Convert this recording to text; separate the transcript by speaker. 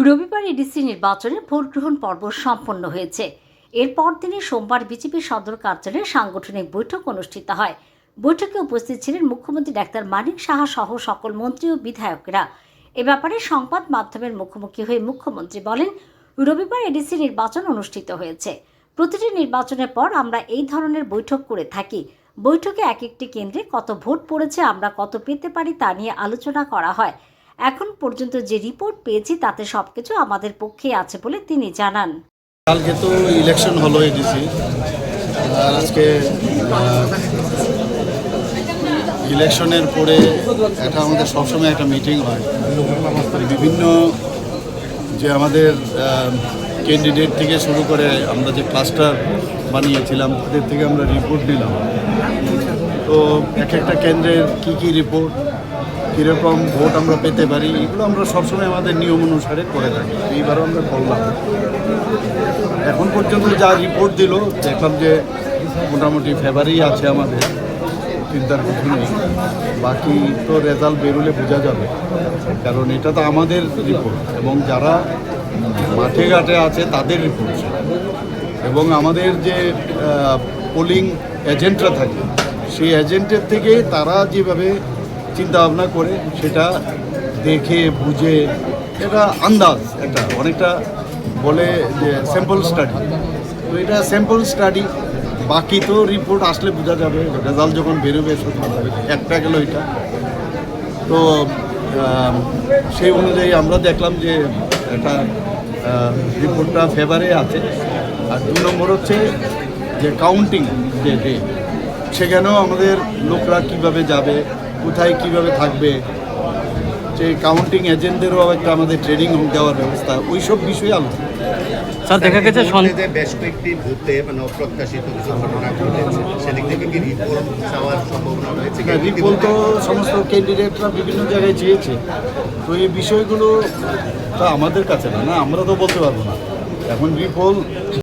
Speaker 1: রবিবার এডিসি নির্বাচনে ভোট গ্রহণ পর্ব সম্পন্ন হয়েছে। এর পরদিনই সোমবার বিজেপি সদর কার্যালয়ে সাংগঠনিক বৈঠক অনুষ্ঠিত হয়। বৈঠকে উপস্থিত ছিলেন মুখ্যমন্ত্রী ডাক্তার মানিক সাহা সহ সকল মন্ত্রী ও বিধায়করা। এ ব্যাপারে সংবাদ মাধ্যমের মুখোমুখি হয়ে মুখ্যমন্ত্রী বলেন, রবিবার এডিসি নির্বাচন অনুষ্ঠিত হয়েছে। প্রতিটি নির্বাচনের পর আমরা এই ধরনের বৈঠক করে থাকি। বৈঠকে এক একটি কেন্দ্রে কত ভোট পড়েছে, আমরা কত পেতে পারি তা নিয়ে আলোচনা করা হয়। এখন পর্যন্ত যে রিপোর্ট পেয়েছি তাতে সবকিছু আমাদের পক্ষে আছে বলে তিনি জানান।
Speaker 2: কালকে তো ইলেকশন হলো এডিসি, আর আজকে ইলেকশনের পরে এটা আমাদের সবসময় একটা মিটিং হয়। বিভিন্ন যে আমাদের ক্যান্ডিডেট থেকে শুরু করে আমরা যে ক্লাস্টার বানিয়েছিলাম তাদের থেকে আমরা রিপোর্ট নিলাম। তো এক একটা কেন্দ্রের কী রিপোর্ট, কীরকম ভোট আমরা পেতে পারি, এগুলো আমরা সবসময় আমাদের নিয়ম অনুসারে করে থাকি। এইবারও আমরা করলাম। এখন পর্যন্ত যা রিপোর্ট দিল দেখলাম যে মোটামুটি ফেভারেই আছে আমাদের, চিন্তার কিছু নেই। বাকি তো রেজাল্ট বেরোলে বোঝা যাবে, কারণ এটা তো আমাদের রিপোর্ট এবং যারা মাঠে ঘাটে আছে তাদের রিপোর্ট, এবং আমাদের যে পোলিং এজেন্টরা থাকে সেই এজেন্টের থেকে তারা যেভাবে চিন্তা ভাবনা করে সেটা দেখে বুঝে, এটা আন্দাজ, এটা অনেকটা বলে যে স্যাম্পল স্টাডি। তো এটা স্যাম্পল স্টাডি, বাকি তো রিপোর্ট আসলে বোঝা যাবে, রেজাল্ট যখন বেরোবে একটা গেল এটা। তো সেই অনুযায়ী আমরা দেখলাম যে এটা রিপোর্টটা ফেভারে আছে। আর 2 নম্বর হচ্ছে যে কাউন্টিং যে ডে, সেখানেও আমাদের লোকরা কিভাবে যাবে, কোথায় কিভাবে থাকবে, যে কাউন্টিং এজেন্টদেরও একটা আমাদের ট্রেনিং দেওয়ার ব্যবস্থা, ওই সব বিষয়ে আলোচনা।
Speaker 3: স্যার, দেখা গেছে
Speaker 4: বেশ কয়েকটি বুথে মানে অপ্রত্যাশিত কিছু ঘটনা ঘটেছে, সেদিক থেকে কি রিপোর্ট চাওয়ার সম্ভাবনা রয়েছে?
Speaker 2: রিপোর্ট তো সমস্ত ক্যান্ডিডেটরা বিভিন্ন জায়গায় চেয়েছে। তো এই বিষয়গুলো তো আমাদের কাছে না, আমরা তো বলতে পারবো না। এখন রিপোর্ট